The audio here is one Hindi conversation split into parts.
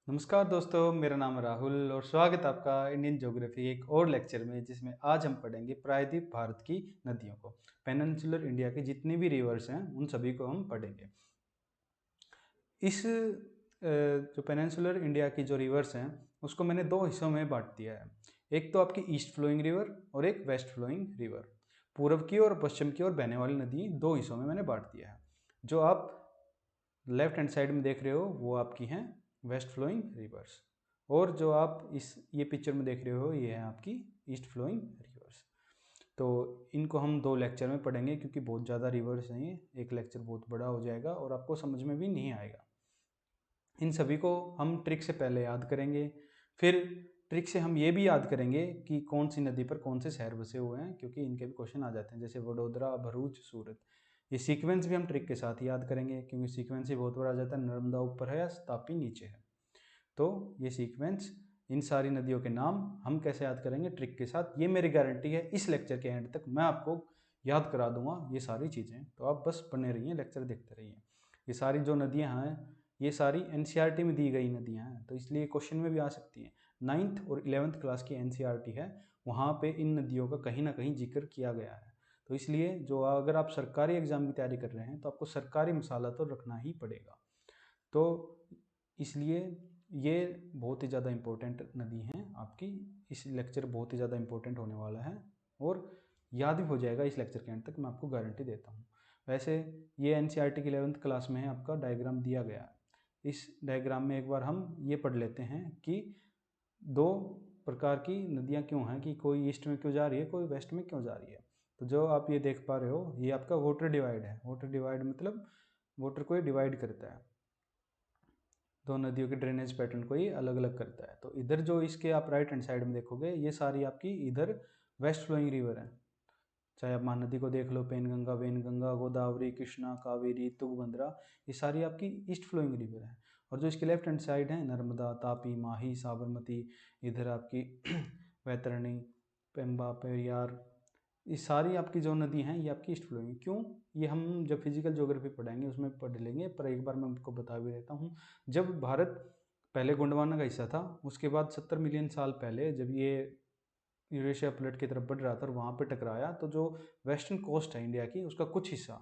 नमस्कार दोस्तों, मेरा नाम है राहुल और स्वागत है आपका इंडियन ज्योग्राफी एक और लेक्चर में, जिसमें आज हम पढ़ेंगे प्रायद्वीप भारत की नदियों को। पेनिनसुलर इंडिया के जितने भी रिवर्स हैं उन सभी को हम पढ़ेंगे। इस जो पेनिनसुलर इंडिया की जो रिवर्स हैं उसको मैंने दो हिस्सों में बांट दिया है। एक तो आपकी ईस्ट फ्लोइंग रिवर और एक वेस्ट फ्लोइंग रिवर। पूर्व की और पश्चिम की ओर बहने वाली नदी दो हिस्सों में मैंने बांट दिया है। जो आप लेफ्ट हैंड साइड में देख रहे हो वो आपकी हैं वेस्ट फ्लोइंग रिवर्स, और जो आप ये पिक्चर में देख रहे हो ये है आपकी ईस्ट फ्लोइंग रिवर्स। तो इनको हम दो लेक्चर में पढ़ेंगे क्योंकि बहुत ज़्यादा रिवर्स हैं, ये एक लेक्चर बहुत बड़ा हो जाएगा और आपको समझ में भी नहीं आएगा। इन सभी को हम ट्रिक से पहले याद करेंगे, फिर ट्रिक से हम ये भी याद करेंगे कि कौन सी नदी पर कौन से शहर बसे हुए हैं, क्योंकि इनके भी क्वेश्चन आ जाते हैं, जैसे वडोदरा, भरूच, सूरत। ये सीक्वेंस भी हम ट्रिक के साथ याद करेंगे क्योंकि सीक्वेंस ही बहुत बड़ा आ जाता है, नर्मदा ऊपर है या तापी नीचे है। तो ये सीक्वेंस, इन सारी नदियों के नाम हम कैसे याद करेंगे ट्रिक के साथ, ये मेरी गारंटी है। इस लेक्चर के एंड तक मैं आपको याद करा दूंगा ये सारी चीज़ें, तो आप बस बने रहिए, लेक्चर देखते रहिए। ये सारी जो नदियाँ हैं ये सारी एनसीईआरटी में दी गई नदियाँ हैं, तो इसलिए क्वेश्चन में भी आ सकती हैं। 9th और 11th क्लास की एनसीईआरटी है, वहाँ पे इन नदियों का कहीं ना कहीं जिक्र किया गया है। तो इसलिए जो अगर आप सरकारी एग्जाम की तैयारी कर रहे हैं तो आपको सरकारी मसाला तो रखना ही पड़ेगा। तो इसलिए ये बहुत ही ज़्यादा इम्पोर्टेंट नदी हैं आपकी। इस लेक्चर बहुत ही ज़्यादा इम्पोर्टेंट होने वाला है और याद भी हो जाएगा इस लेक्चर के एंड तक, मैं आपको गारंटी देता हूँ। वैसे ये एनसीईआरटी की 11th क्लास में है, आपका डायग्राम दिया गया है। इस डायग्राम में एक बार हम ये पढ़ लेते हैं कि दो प्रकार की नदियाँ क्यों हैं, कि कोई ईस्ट में क्यों जा रही है, कोई वेस्ट में क्यों जा रही है। तो जो आप ये देख पा रहे हो ये आपका वाटर डिवाइड है। वाटर डिवाइड मतलब वाटर को ये डिवाइड करता है, दो नदियों के ड्रेनेज पैटर्न को ये अलग अलग करता है। तो इधर जो इसके आप राइट हैंड साइड में देखोगे ये सारी आपकी इधर वेस्ट फ्लोइंग रिवर है। चाहे आप महानदी को देख लो, पेनगंगा, वेनगंगा, गोदावरी, कृष्णा, कावेरी, तुंगभद्रा, ये सारी आपकी ईस्ट फ्लोइंग रिवर है। और जो इसके लेफ्ट हैंड साइड है नर्मदा, तापी, माही, साबरमती, इधर आपकी वैतरणी, पेम्बा, पेरियार, ये सारी आपकी जो नदी हैं ये आपकी ईस्ट फ्लोइंग। क्यों, ये हम जब फिजिकल ज्योग्राफी पढ़ाएंगे उसमें पढ़ लेंगे, पर एक बार मैं आपको बता भी देता हूँ। जब भारत पहले गोंडवाना का हिस्सा था, उसके बाद 70 मिलियन साल पहले जब ये यूरेशिया प्लेट की तरफ बढ़ रहा था और वहाँ पे टकराया, तो जो वेस्टर्न कोस्ट है इंडिया की उसका कुछ हिस्सा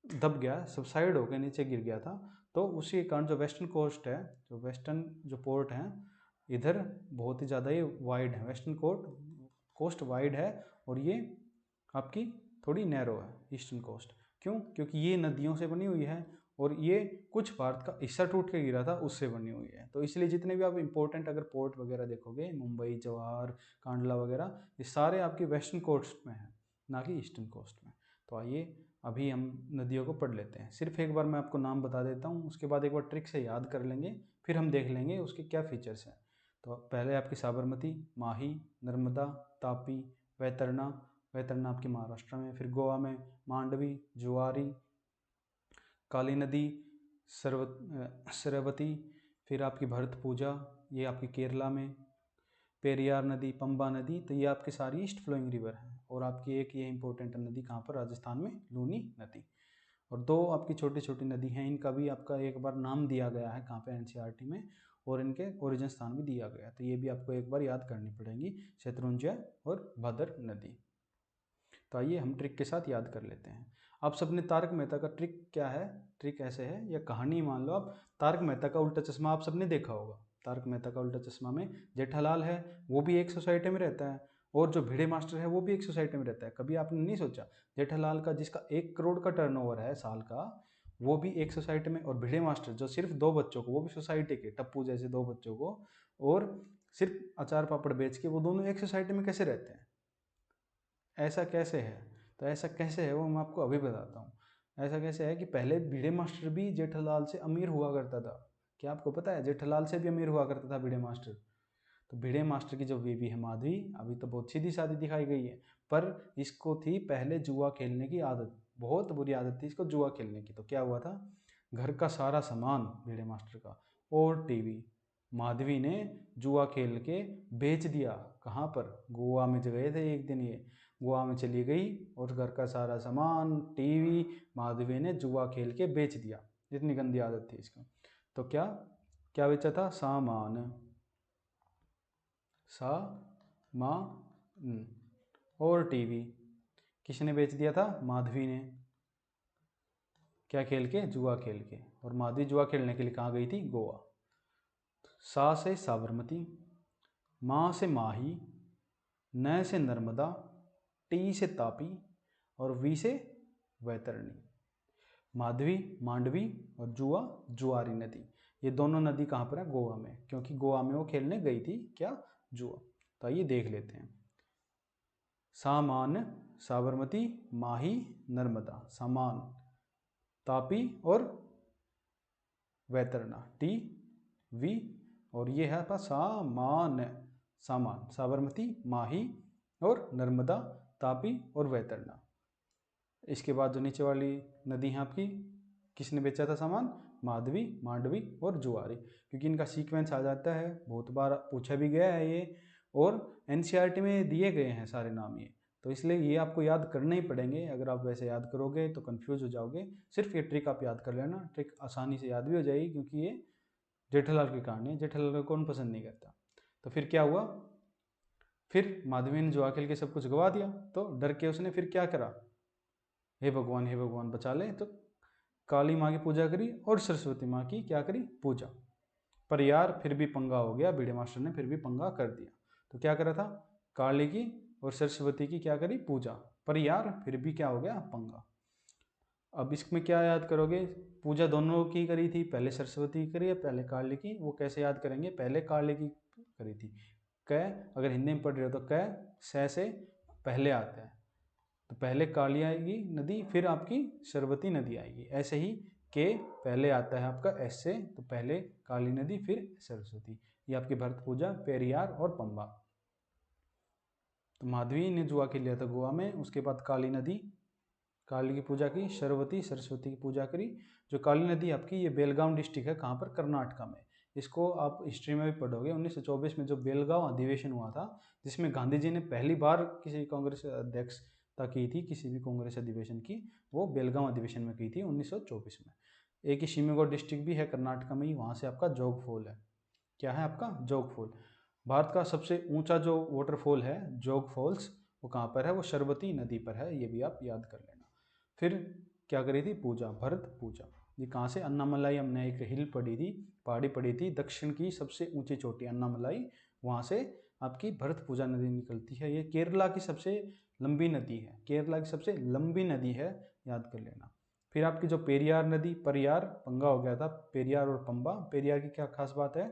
दब गया, सबसाइड होकर नीचे गिर गया था। तो उसी के कारण जो वेस्टर्न कोस्ट है, जो वेस्टर्न जो पोर्ट हैं इधर बहुत ही ज़्यादा ये वाइड है, वेस्टर्न कोस्ट वाइड है, और ये आपकी थोड़ी नैरो है ईस्टर्न कोस्ट। क्यों, क्योंकि ये नदियों से बनी हुई है और ये कुछ भारत का हिस्सा टूट के गिरा था उससे बनी हुई है। तो इसलिए जितने भी आप इंपॉर्टेंट अगर पोर्ट वगैरह देखोगे, मुंबई, जवाहर, कांडला वगैरह, ये सारे आपके वेस्टर्न कोस्ट में हैं, ना कि ईस्टर्न कोस्ट में। तो आइए अभी हम नदियों को पढ़ लेते हैं। सिर्फ एक बार मैं आपको नाम बता देता हूँ, उसके बाद एक बार ट्रिक से याद कर लेंगे, फिर हम देख लेंगे उसके क्या फीचर्स हैं। तो पहले आपकी साबरमती, माही, नर्मदा, तापी, वैतरणा, वैतरणा आपकी महाराष्ट्र में, फिर गोवा में मांडवी, जुआरी, काली नदी, सरवती, फिर आपकी भरत पूजा, ये आपकी केरला में, पेरियार नदी, पंबा नदी। तो ये आपकी सारी ईस्ट फ्लोइंग रिवर हैं। और आपकी एक ये इंपॉर्टेंट नदी कहाँ पर, राजस्थान में, लूनी नदी। और दो आपकी छोटी छोटी नदी हैं, इनका भी आपका एक बार नाम दिया गया है कहाँ पे, एनसीईआरटी में, और इनके ओरिजिन स्थान भी दिया गया है। तो ये भी आपको एक बार याद करनी पड़ेगी, शत्रुंजय और भद्र नदी। तो आइए हम ट्रिक के साथ याद कर लेते हैं। आप सबने तारक मेहता का ट्रिक क्या है, ट्रिक ऐसे है या कहानी मान लो आप, तारक मेहता का उल्टा चश्मा आप सबने देखा होगा। तारक मेहता का उल्टा चश्मा में जेठालाल है, वो भी एक सोसाइटी में रहता है, और जो भिड़े मास्टर है वो भी एक सोसाइटी में रहता है। कभी आपने नहीं सोचा जेठालाल का जिसका 1 करोड़ का टर्नओवर है साल का, वो भी एक सोसाइटी में, और भिड़े मास्टर जो सिर्फ दो बच्चों को, वो भी सोसाइटी के टप्पू जैसे दो बच्चों को, और सिर्फ अचार पापड़ बेच के, वो दोनों एक सोसाइटी में कैसे रहते हैं, ऐसा कैसे है। तो ऐसा कैसे है वो मैं आपको अभी बताता हूँ। ऐसा कैसे है कि पहले भिड़े मास्टर भी जेठालाल से अमीर हुआ करता था। क्या आपको पता है, जेठालाल से भी अमीर हुआ करता था भिड़े मास्टर। तो भिड़े मास्टर की जो बीवी है माधवी, अभी तो बहुत सीधी सादी दिखाई गई है, पर इसको थी पहले जुआ खेलने की आदत, बहुत बुरी आदत थी इसको जुआ खेलने की। तो क्या हुआ था, घर का सारा सामान भिड़े मास्टर का और टीवी माधवी ने जुआ खेल के बेच दिया। कहाँ पर, गोवा में गए थे एक दिन, ये गोवा में चली गई और घर का सारा सामान, टीवी, माधवी ने जुआ खेल के बेच दिया। इतनी गंदी आदत थी इसका। तो क्या क्या बेचा था? सामान, सामान। और टीवी किसने बेच दिया था? माधवी ने। क्या खेल के? जुआ खेल के। और माधवी जुआ खेलने के लिए कहाँ गई थी? गोवा। सा से साबरमती, माँ से माही, न से नर्मदा, टी से तापी और वी से वैतरणी। माधवी मांडवी और जुआ जुआरी नदी। ये दोनों नदी कहाँ पर है? गोवा में, क्योंकि गोवा में वो खेलने गई थी क्या? जुआ। तो आइए देख लेते हैं। सामान, साबरमती, माही, नर्मदा। सामान, तापी और वैतरणी, टी वी। और ये है आपका सामान, सामान, साबरमती, माही और नर्मदा, तापी और वैतरणी। इसके बाद जो नीचे वाली नदी है आपकी, किसने बेचा था सामान? माधवी, मांडवी और जुआरी। क्योंकि इनका सीक्वेंस आ जाता है, बहुत बार पूछा भी गया है ये, और एनसीईआरटी में दिए गए हैं सारे नाम ये, तो इसलिए ये आपको याद करने ही पड़ेंगे। अगर आप वैसे याद करोगे तो कंफ्यूज हो जाओगे। सिर्फ ये ट्रिक आप याद कर लेना, ट्रिक आसानी से याद भी हो जाएगी, क्योंकि ये जेठालाल की कहानी है। जेठालाल को कौन पसंद नहीं करता। तो फिर क्या हुआ? फिर माधवी ने जुआ खेल के सब कुछ गवा दिया, तो डर के उसने फिर क्या करा? हे भगवान बचा ले। तो काली माँ की पूजा करी और सरस्वती माँ की क्या करी? पूजा। पर यार फिर भी पंगा हो गया, भिड़े मास्टर ने फिर भी पंगा कर दिया। तो क्या करा था? काली की और सरस्वती की क्या करी? पूजा। पर यार फिर भी क्या हो गया? पंगा। अब इसमें क्या याद करोगे? पूजा दोनों की करी थी, पहले सरस्वती की करी है, पहले काली की। वो कैसे याद करेंगे? पहले काली की करी थी। क, अगर हिंदी में पढ़ रहे हो तो क से पहले आता है, तो पहले काली आएगी नदी, फिर आपकी सरस्वती नदी आएगी। ऐसे ही के पहले आता है आपका एस से, तो पहले काली नदी फिर सरस्वती। ये आपकी भरत पूजा, पेरियार और पंबा। तो माधवी ने जुआ खेल लिया था गोवा में, उसके बाद काली नदी, काली की पूजा की, सरस्वती की पूजा करी। जो काली नदी आपकी, ये बेलगाम डिस्ट्रिक्ट है, कहाँ पर? कर्नाटका में। इसको आप हिस्ट्री में भी पढ़ोगे। 1924 में जो बेलगांव अधिवेशन हुआ था, जिसमें गांधी जी ने पहली बार किसी कांग्रेस अध्यक्षता की थी, किसी भी कांग्रेस अधिवेशन की, वो बेलगांव अधिवेशन में की थी 1924 में। एक ही शिवमोगा डिस्ट्रिक्ट भी है कर्नाटका में ही, वहाँ से आपका जोग फॉल है। क्या है आपका? जोग फॉल। भारत का सबसे ऊंचा जो वाटरफॉल है जोग फॉल्स, वो कहाँ पर है? वो सरस्वती नदी पर है। ये भी आप याद कर लेना। फिर क्या करी थी? पूजा, भरत पूजा। ये कहाँ से? अन्नामलाई, हमने एक हिल पढ़ी थी, पहाड़ी पढ़ी थी, दक्षिण की सबसे ऊंची चोटी अन्नामलाई, वहाँ से आपकी भरत पूजा नदी निकलती है। ये केरला की सबसे लंबी नदी है, केरला की सबसे लंबी नदी है, याद कर लेना। फिर आपकी जो पेरियार नदी, परियार पंगा हो गया था, पेरियार और पंबा। पेरियार की क्या खास बात है?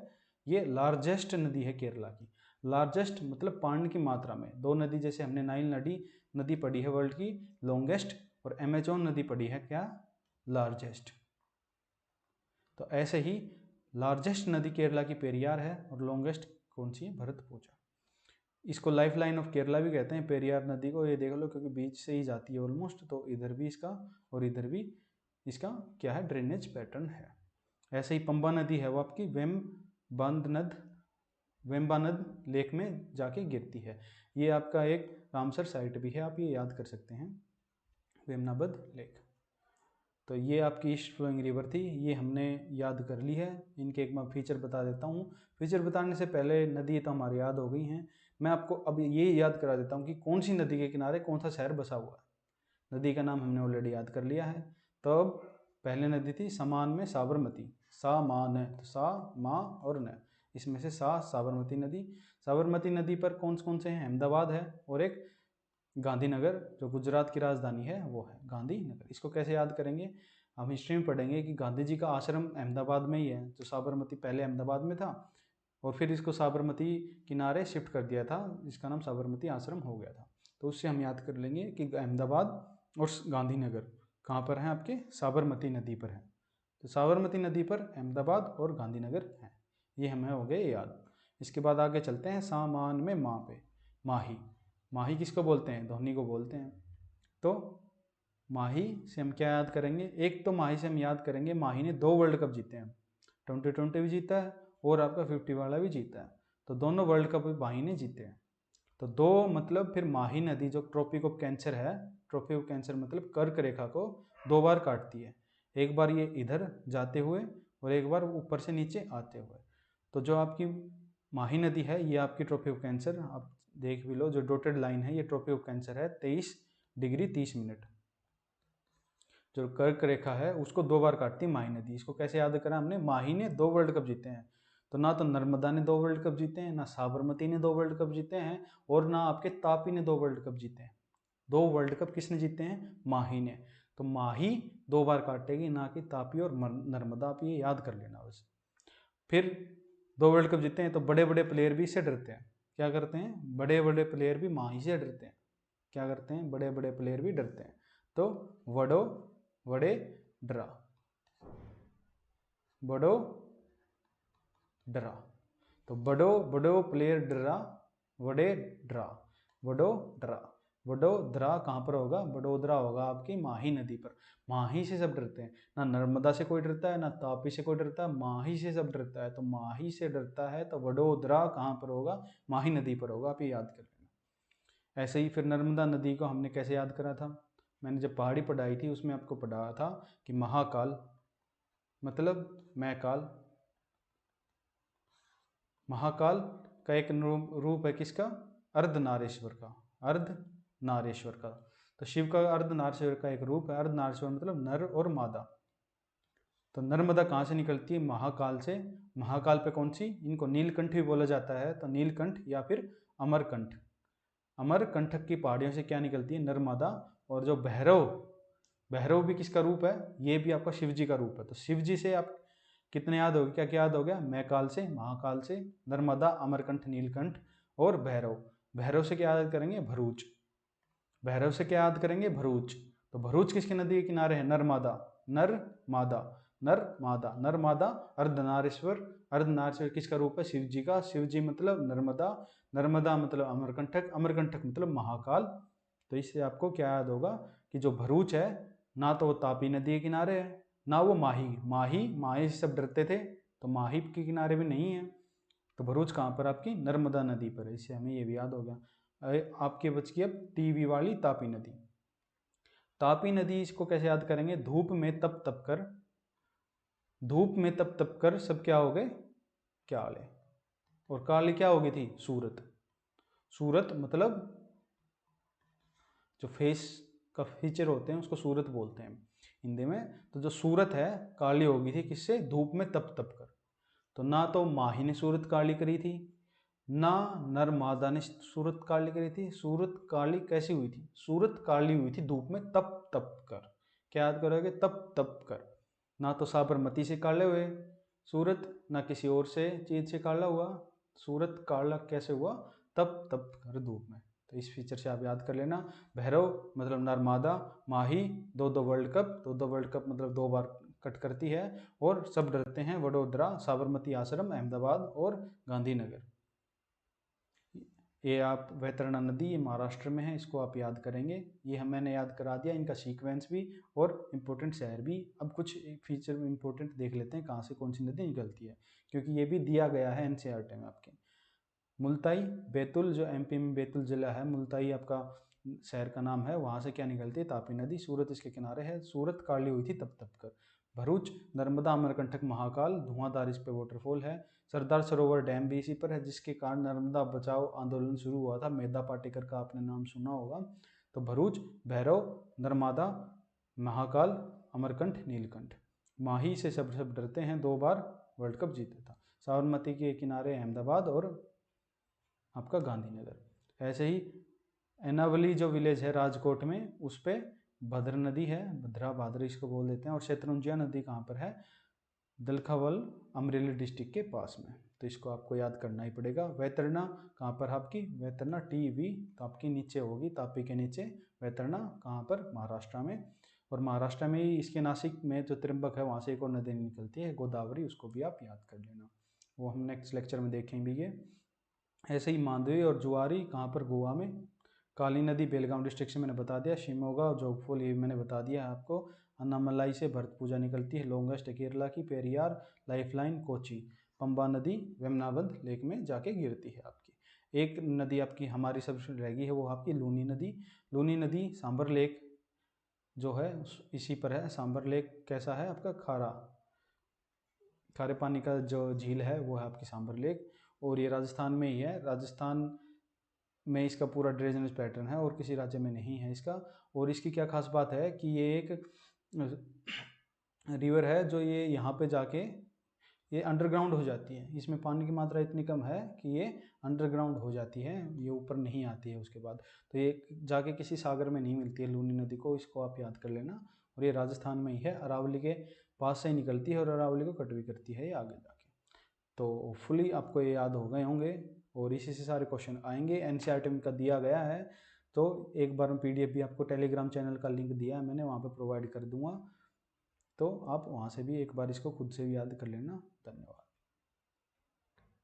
ये लार्जेस्ट नदी है केरला की। लार्जेस्ट मतलब पानी की मात्रा में। दो नदी, जैसे हमने नाइल नदी पढ़ी है वर्ल्ड की लॉन्गेस्ट, और अमेजोन नदी पड़ी है क्या? लार्जेस्ट। तो ऐसे ही लार्जेस्ट नदी केरला की पेरियार है, और लॉन्गेस्ट कौन सी है? भरत पूजा। इसको लाइफ लाइन ऑफ केरला भी कहते हैं पेरियार नदी को, ये देख लो, क्योंकि बीच से ही जाती है ऑलमोस्ट, तो इधर भी इसका और इधर भी इसका क्या है? ड्रेनेज पैटर्न है। ऐसे ही पंबा नदी है, वो आपकी वेम्बानद लेक में जाके गिरती है। ये आपका एक रामसर साइट भी है, आप ये याद कर सकते हैं, वेमनाबद लेक। तो ये आपकी ईस्ट फ्लोइंग रिवर थी, ये हमने याद कर ली है। इनके एक मैं फीचर बता देता हूँ। फीचर बताने से पहले नदी तो हमारी याद हो गई हैं, मैं आपको अब ये याद करा देता हूँ कि कौन सी नदी के किनारे कौन सा शहर बसा हुआ है। नदी का नाम हमने ऑलरेडी याद कर लिया है। तो अब पहले नदी थी समान में साबरमती, सा मान है, तो सा माँ और न, इसमें से साबरमती नदी। साबरमती नदी पर कौन कौन से हैं? अहमदाबाद है, और एक गांधीनगर, जो गुजरात की राजधानी है वो है गांधीनगर। इसको कैसे याद करेंगे? हम हिस्ट्री में पढ़ेंगे कि गांधी जी का आश्रम अहमदाबाद में ही है। जो साबरमती पहले अहमदाबाद में था, और फिर इसको साबरमती किनारे शिफ्ट कर दिया था, इसका नाम साबरमती आश्रम हो गया था। तो उससे हम याद कर लेंगे कि अहमदाबाद और गांधीनगर कहाँ पर हैं? आपके साबरमती नदी पर है। तो साबरमती नदी पर अहमदाबाद और गांधीनगर है, ये हमें हो गए याद। इसके बाद आगे चलते हैं सामान में माँ पे। माही, माही किसको बोलते हैं? धोनी को बोलते हैं। तो माही से हम क्या याद करेंगे? एक तो माही से हम याद करेंगे, माही ने 2 वर्ल्ड कप जीते हैं, 2020 भी जीता है और आपका 50 वाला भी जीता है। तो दोनों वर्ल्ड कप माही ने जीते हैं। तो 2 मतलब फिर माही नदी जो ट्रॉपिक ऑफ कैंसर है, ट्रॉपिक ऑफ कैंसर मतलब कर्क रेखा को 2 बार काटती है। एक बार ये इधर जाते हुए और एक बार ऊपर से नीचे आते हुए। तो जो आपकी माही नदी है ये आपकी ट्रॉपिक ऑफ कैंसर, आप देख भी लो, जो डॉटेड लाइन है ये ट्रॉपिक ऑफ कैंसर है 23 डिग्री 30 मिनट। जो कर्क रेखा है उसको 2 बार काटती है माही नदी। इसको कैसे याद करा हमने, माही ने 2 वर्ल्ड कप जीते हैं, तो ना तो नर्मदा ने 2 वर्ल्ड कप जीते हैं, ना साबरमती ने 2 वर्ल्ड कप जीते हैं, और ना आपके तापी ने 2 वर्ल्ड कप जीते हैं। 2 वर्ल्ड कप किसने जीते हैं, माही ने। तो माही 2 बार काटेगी, ना कि तापी और नर्मदा। आप ये याद कर लेना बस। फिर 2 वर्ल्ड कप जीते हैं, तो बड़े बड़े प्लेयर भी इससे डरते हैं। क्या करते हैं, बड़े बड़े प्लेयर भी माही से डरते हैं। क्या करते हैं, बड़े बड़े प्लेयर भी डरते हैं। तो वडो वड़े ड्रा, बड़ो डरा। तो बड़ो बड़ो प्लेयर डरा, वडे ड्रा, वडो ड्रा। वडोदरा कहाँ पर होगा, वडोदरा होगा आपकी माही नदी पर। माही से सब डरते हैं, ना नर्मदा से कोई डरता है, ना तापी से कोई डरता है, माही से सब डरता है। तो माही से डरता है तो वडोदरा कहाँ पर होगा, माही नदी पर होगा। आप ये याद कर लेना। ऐसे ही फिर नर्मदा नदी को हमने कैसे याद करा था, मैंने जब पहाड़ी पढ़ाई थी उसमें आपको पढ़ाया था कि महाकाल मतलब मैं काल। महाकाल का एक रूप है किसका, अर्धनारेश्वर का, अर्धनारेश्वर का। तो शिव का अर्धनारेश्वर का एक रूप है, अर्धनारेश्वर मतलब नर और मादा। तो नर्मदा कहाँ से निकलती है, महाकाल से। महाकाल पे कौन सी, इनको नीलकंठ भी बोला जाता है, तो नीलकंठ या फिर अमरकंठ, अमरकंटक की पहाड़ियों से क्या निकलती है, नर्मदा। और जो भैरव, भैरव भी किसका रूप है, ये भी आपका शिव जी का रूप है। तो शिव जी से आप कितने याद हो गए, क्या क्या याद हो गया, मैकाल से, महाकाल से, नर्मदा, अमरकंठ, नीलकंठ और भैरव। भैरव से क्या याद करेंगे, भरूच। भैरव से क्या याद करेंगे, भरूच। तो भरूच किसके नदी के किनारे है, नर्मदा, नर्मदा, नर्मदा, नर्मदा, अर्धनारेश्वर। अर्धनारेश्वर किसका रूप है, शिव जी का। शिव जी मतलब नर्मदा, नर्मदा मतलब अमरकंटक, अमरकंटक मतलब महाकाल। तो इससे आपको क्या याद होगा कि जो भरूच है, ना तो वो तापी नदी के किनारे है, ना वो माही। माही से सब डरते थे, तो माही के किनारे भी नहीं है। तो भरूच कहाँ पर, आपकी नर्मदा नदी पर है। इससे हमें ये भी याद हो गया। आपके बच की अब टीवी वाली तापी नदी। तापी नदी इसको कैसे याद करेंगे, धूप में तप तप कर, धूप में तप तप कर सब क्या हो गए, काले। और काली क्या हो गई थी, सूरत। सूरत मतलब जो फेस का फीचर होते हैं उसको सूरत बोलते हैं हिंदी में। तो जो सूरत है काली हो गई थी, किससे, धूप में तप तप कर। तो ना तो माही ने सूरत काली करी थी, ना नर्मदा ने सूरत काली करी थी। सूरत काली कैसी हुई थी, सूरत काली हुई थी धूप में तप तप कर। क्या याद करोगे, तप तप कर। ना तो साबरमती से काले हुए सूरत, ना किसी और से चीज से काला हुआ सूरत। काला कैसे हुआ, तप तप कर धूप में। तो इस फीचर से आप याद कर लेना। भैरव मतलब नर्मदा, माही 2-2 वर्ल्ड कप, 2-2 वर्ल्ड कप मतलब 2 बार कट करती है। और सब डरते हैं, वडोदरा, साबरमती आश्रम, अहमदाबाद और गांधीनगर। ये आप वैतरणा नदी, ये महाराष्ट्र में है, इसको आप याद करेंगे। ये मैंने याद करा दिया, इनका सीक्वेंस भी और इम्पोर्टेंट शहर भी। अब कुछ फीचर इम्पोर्टेंट देख लेते हैं, कहाँ से कौन सी नदी निकलती है, क्योंकि ये भी दिया गया है एनसीईआरटी में आपके। मुल्ताई, बैतुल, जो एमपी में बैतुल जिला है, मुल्ताई आपका शहर का नाम है, वहाँ से क्या निकलती है, तापी नदी। सूरत इसके किनारे है, सूरत काली हुई थी तप तप कर। भरूच, नर्मदा, अमरकंटक, महाकाल, धुआंधार इस पे वाटरफॉल है। सरदार सरोवर डैम भी इसी पर है, जिसके कारण नर्मदा बचाओ आंदोलन शुरू हुआ था। मेधा पाटेकर का आपने नाम सुना होगा। तो भरूच, भैरव, नर्मदा, महाकाल, अमरकंठ, नीलकंठ। माही से सब डरते हैं, 2 बार वर्ल्ड कप जीता था। साबरमती के किनारे अहमदाबाद और आपका गांधीनगर। ऐसे ही एनावली जो विलेज है राजकोट में, उस पर भद्र नदी है, भद्रा भाद्र इसको बोल देते हैं। और शत्रुंजय नदी कहाँ पर है, दलखावल, अमरेली डिस्ट्रिक्ट के पास में। तो इसको आपको याद करना ही पड़ेगा। वैतरणा कहाँ पर, आपकी वैतरणा टीवी, तो आपकी नीचे होगी, तापी के नीचे। वैतरणा कहाँ पर, महाराष्ट्र में। और महाराष्ट्र में ही इसके नासिक में जो त्र्यंबक है, वहाँ से एक और नदी निकलती है, गोदावरी, उसको भी आप याद कर लेना, वो हम नेक्स्ट लेक्चर में देखेंगे ये। ऐसे ही मांडवी और जुआरी कहाँ पर, गोवा में। काली नदी बेलगाम डिस्ट्रिक्ट से मैंने बता दिया। शिमोगा और जोगफॉल ये मैंने बता दिया है आपको। अन्नामलाई से भरतपूजा निकलती है, लॉन्गेस्ट केरला की। पेरियार, लाइफलाइन, कोची। पंबा नदी वेमनाबंद लेक में जाके गिरती है आपकी। एक नदी आपकी हमारी सबसे रह गई है, वो आपकी लूनी नदी। लूनी नदी सांबर लेक जो है इसी पर है। सांबर लेक कैसा है आपका, खारा, खारे पानी का जो झील है वो है आपकी सांबर लेक, और ये राजस्थान में ही है। राजस्थान में इसका पूरा ड्रेनेज पैटर्न है और किसी राज्य में नहीं है इसका। और इसकी क्या खास बात है कि ये एक रिवर है जो ये यहाँ पे जाके ये अंडरग्राउंड हो जाती है। इसमें पानी की मात्रा इतनी कम है कि ये अंडरग्राउंड हो जाती है, ये ऊपर नहीं आती है उसके बाद। तो ये जाके किसी सागर में नहीं मिलती है लूनी नदी को, इसको आप याद कर लेना। और ये राजस्थान में ही है, अरावली के पास से ही निकलती है और अरावली को कट भी करती है ये आगे जाके। तो फुली आपको ये याद हो गए होंगे और इसी से सारे क्वेश्चन आएंगे। एनसीईआरटी का दिया गया है, तो एक बार पीडीएफ भी आपको टेलीग्राम चैनल का लिंक दिया है मैंने, वहाँ पे प्रोवाइड कर दूंगा, तो आप वहाँ से भी एक बार इसको खुद से भी याद कर लेना। धन्यवाद।